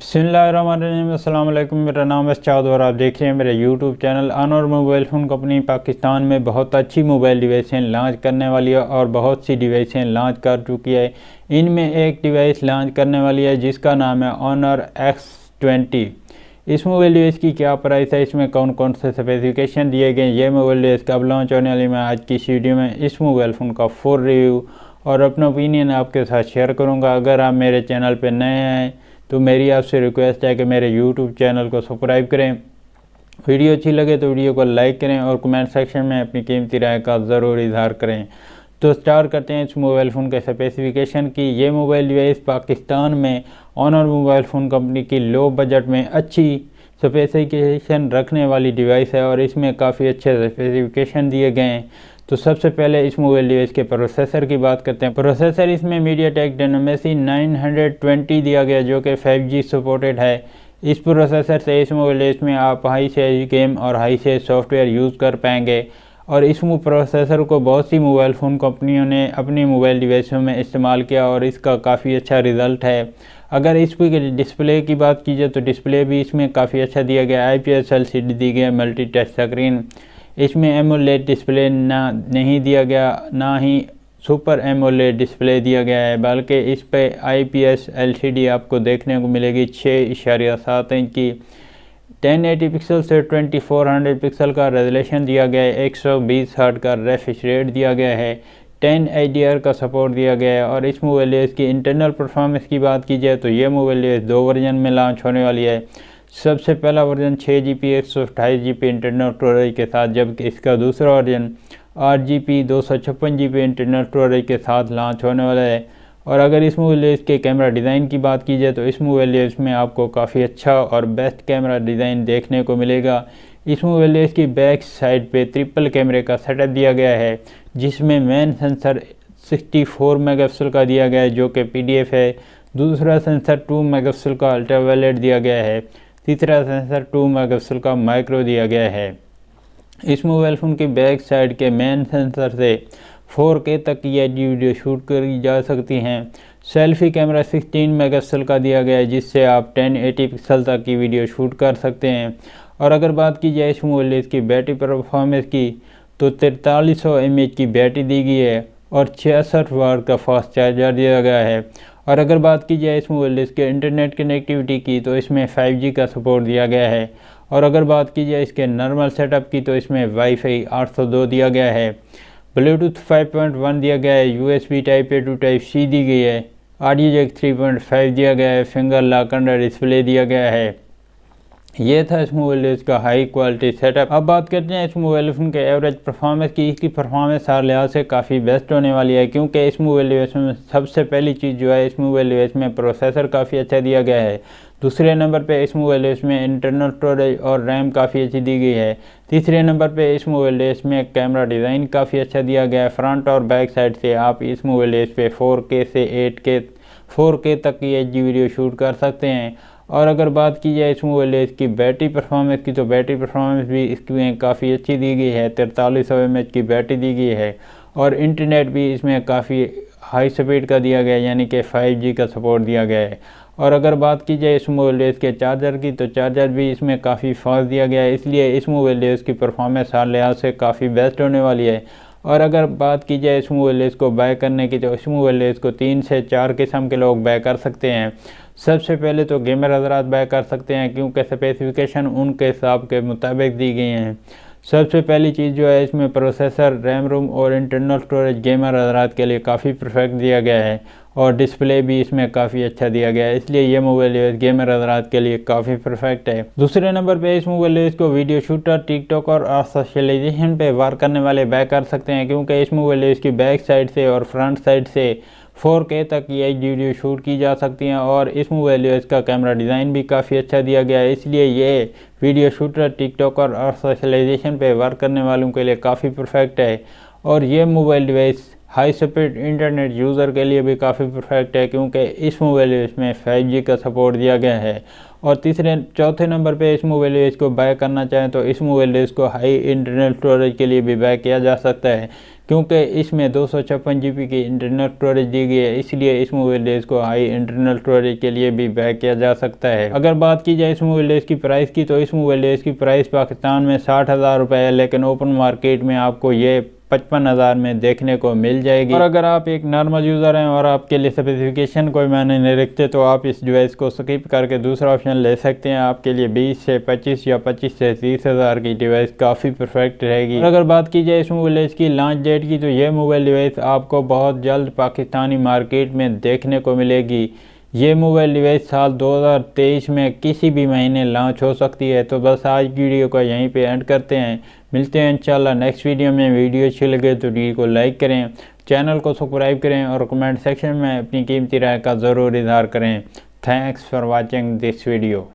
बिस्मिल्लाहिर्रहमानिर्रहीम। अस्सलाम वालेकुम। मेरा नाम है सजाद और आप देख रहे हैं मेरे YouTube channel. Anwar mobile phone company Pakistan में बहुत अच्छी मोबाइल डिवाइसें लॉन्च करने वाली है और बहुत सी डिवाइसें लॉन्च कर चुकी है। इनमें एक डिवाइस लॉन्च करने वाली है जिसका नाम है ऑनर X20। इस मोबाइल डिवाइस की क्या प्राइस है, इसमें कौन कौन से स्पेसिफिकेशन दिए गए, ये मोबाइल डिवाइस कब लॉन्च होने वाली, मैं आज की इस वीडियो में इस मोबाइल फ़ोन का फुल रिव्यू और अपना ओपिनियन आपके साथ शेयर करूँगा। अगर आप मेरे चैनल पर नए हैं तो मेरी आपसे रिक्वेस्ट है कि मेरे यूट्यूब चैनल को सब्सक्राइब करें। वीडियो अच्छी लगे तो वीडियो को लाइक करें और कमेंट सेक्शन में अपनी कीमती राय का ज़रूर इजहार करें। तो स्टार्ट करते हैं इस मोबाइल फ़ोन के स्पेसिफिकेशन की। ये मोबाइल डिवाइस पाकिस्तान में ऑनर मोबाइल फ़ोन कंपनी की लो बजट में अच्छी स्पेसिफिकेशन रखने वाली डिवाइस है और इसमें काफ़ी अच्छे स्पेसिफिकेशन दिए गए हैं। तो सबसे पहले इस मोबाइल डिवाइस के प्रोसेसर की बात करते हैं। प्रोसेसर इसमें मीडियाटेक डायमेंसिटी 920 दिया गया जो कि 5G सपोर्टेड है। इस प्रोसेसर से इस मोबाइल डिवाइस में आप हाई से गेम और हाई से सॉफ्टवेयर यूज़ कर पाएंगे और इस प्रोसेसर को बहुत सी मोबाइल फ़ोन कंपनियों ने अपनी मोबाइल डिवाइसों में इस्तेमाल किया और इसका काफ़ी अच्छा रिज़ल्ट है। अगर इस पर डिस्प्ले की बात की जाए तो डिस्प्ले भी इसमें काफ़ी अच्छा दिया गया। IPS LCD दी गई, मल्टी टच स्क्रीन। इसमें एमोलेड डिस्प्ले नहीं दिया गया, ना ही सुपर एमोलेड डिस्प्ले दिया गया है, बल्कि इस पे IPS LCD आपको देखने को मिलेगी 6.7 इंच की। 1080 पिक्सल से 2400 पिक्सल का रेजोल्यूशन दिया गया है। 120 हर्ट्ज का रिफ्रेश रेट दिया गया है। 10 HDR का सपोर्ट दिया गया है। और इस मोबाइल डिवाइस की इंटरनल परफॉर्मेंस की बात की जाए तो ये मोबाइल डिवाइस 2 वर्जन में लॉन्च होने वाली है। सबसे पहला version 6GB 128GB internal storage के साथ, जबकि इसका दूसरा version 8GB 256GB internal storage के साथ लॉन्च होने वाला है। और अगर इस मोबाइल डिवाइस के कैमरा डिज़ाइन की बात की जाए तो इस मोबाइल डिवाइस में आपको काफ़ी अच्छा और बेस्ट कैमरा डिज़ाइन देखने को मिलेगा। इस मोबाइल डिवाइस की बैक साइड पे ट्रिपल कैमरे का सेटअप दिया गया है जिसमें मेन सेंसर 64 मेगापिक्सल का दिया गया है जो कि PDF है। दूसरा सेंसर 2 मेगापिक्सल का अल्ट्रावायलेट दिया गया है। तीसरा सेंसर 2 मेगापिक्सल का माइक्रो दिया गया है। इस मोबाइल फ़ोन की बैक साइड के मेन सेंसर से 4K तक की एच डी वीडियो शूट करी जा सकती हैं। सेल्फी कैमरा 16 मेगापिक्सल का दिया गया है जिससे आप 1080 पिक्सल तक की वीडियो शूट कर सकते हैं। और अगर बात की जाए इस मोबाइल की बैटरी परफॉर्मेंस की तो 4300 mAh की बैटरी दी गई है और 66 वाट का फास्ट चार्जर दिया गया है। और अगर बात की जाए इस मोबाइल के इंटरनेट कनेक्टिविटी की तो इसमें 5G का सपोर्ट दिया गया है। और अगर बात की जाए इसके नॉर्मल सेटअप की तो इसमें वाईफाई 802 दिया गया है, ब्लूटूथ 5.1 दिया गया है, USB type A to type C दी गई है, ऑडियो जैक 3.5 दिया गया है, फिंगर लॉक अंडर डिस्प्ले दिया गया है। ये था इस मोबाइल का हाई क्वालिटी सेटअप। अब बात करते हैं इस मोबाइल फ़ोन के एवरेज परफॉर्मेंस की। इसकी परफॉर्मेंस हर लिहाज से काफ़ी बेस्ट होने वाली है क्योंकि इस मोबाइल डिवाइस में सबसे पहली चीज़ जो है, इस मोबाइल डिवाइस में प्रोसेसर काफ़ी अच्छा दिया गया है। दूसरे नंबर पे इस मोबाइल डिवाइस में इंटरनल स्टोरेज और रैम काफ़ी अच्छी दी गई है। तीसरे नंबर पे इस मोबाइल डिवाइस में कैमरा डिज़ाइन काफ़ी अच्छा दिया गया है। फ्रंट और बैक साइड से आप इस मोबाइल डिवाइस पे 4K से 4K तक की HD वीडियो शूट कर सकते हैं। और अगर बात की जाए इस मोबाइल डिवाइस की बैटरी परफॉर्मेंस की तो बैटरी परफॉर्मेंस भी इसमें काफ़ी अच्छी दी गई है। 4300 mAh की बैटरी दी गई है और इंटरनेट भी इसमें काफ़ी हाई स्पीड का दिया गया है, यानी कि 5G का सपोर्ट दिया गया है। और अगर बात की जाए इस मोबाइल डिवाइस के चार्जर की तो चार्जर भी इसमें काफ़ी फास्ट दिया गया है, इसलिए इस मोबाइल डिवाइस की परफॉर्मेंस हर लिहाज से काफ़ी बेस्ट होने वाली है। और अगर बात की जाए इस मोबाइल डिवाइस को बाय करने की तो इस मोबाइल डिवाइस को 3 से 4 किस्म के लोग बाय कर सकते हैं। सबसे पहले तो गेमर हजरात बाय कर सकते हैं क्योंकि स्पेसिफिकेशन उनके हिसाब के मुताबिक दी गई हैं। सबसे पहली चीज़ जो है, इसमें प्रोसेसर, रैम रोम और इंटरनल स्टोरेज गेमर हजरात के लिए काफ़ी परफेक्ट दिया गया है और डिस्प्ले भी इसमें काफ़ी अच्छा दिया गया है, इसलिए ये मोबाइल डिवाइस गेमर हजरात के लिए काफ़ी परफेक्ट है। दूसरे नंबर पे इस मोबाइल डिवाइस को वीडियो शूटर, टिकटॉक और सोशलाइजेशन पे वर्क करने वाले बाय कर सकते हैं क्योंकि इस मोबाइल डिवाइस की बैक साइड से और फ्रंट साइड से 4K तक की HD वीडियो शूट की जा सकती हैं। और इस मोबाइल डिवाइस का कैमरा डिज़ाइन भी काफ़ी अच्छा दिया गया है, इसलिए ये वीडियो शूटर, टिकटॉक और सोशलाइजेशन पे वर्क करने वालों के लिए काफ़ी परफेक्ट है। और ये mobile device high speed internet user के लिए भी काफ़ी परफेक्ट है, क्योंकि इस मोबाइल डिवाइस में 5G का सपोर्ट दिया गया है। और चौथे नंबर पे इस मोबाइल डिवाइस को बाय करना चाहें तो इस मोबाइल डिवाइस को हाई इंटरनल स्टोरेज के लिए भी बाय किया जा सकता है, क्योंकि इसमें 256 GB की इंटरनल स्टोरेज दी गई है, इसलिए इस मोबाइल डिवाइस को हाई इंटरनल स्टोरेज के लिए भी बाय किया जा सकता है। अगर बात की जाए इस मोबाइल डिवाइस की प्राइस की, तो इस मोबाइल डिवाइस की प्राइस पाकिस्तान में 60,000 रुपये है, लेकिन ओपन मार्केट में आपको ये 55,000 में देखने को मिल जाएगी। और अगर आप एक नॉर्मल यूज़र हैं और आपके लिए स्पेसिफिकेशन कोई मायने नहीं रखते, तो आप इस डिवाइस को स्किप करके दूसरा ऑप्शन ले सकते हैं। आपके लिए 20 से 25 या 25 से 30,000 की डिवाइस काफ़ी परफेक्ट रहेगी। और अगर बात की जाए इस मोबाइल डिवाइस की लॉन्च डेट की, तो यह मोबाइल डिवाइस आपको बहुत जल्द पाकिस्तानी मार्केट में देखने को मिलेगी। ये मोबाइल डिवाइस साल 2023 में किसी भी महीने लॉन्च हो सकती है। तो बस आज की वीडियो को यहीं पे एंड करते हैं, मिलते हैं इंशाल्लाह नेक्स्ट वीडियो में। वीडियो अच्छी लगे तो वीडियो को लाइक करें, चैनल को सब्सक्राइब करें और कमेंट सेक्शन में अपनी कीमती राय का ज़रूर इजहार करें। Thanks for watching this video.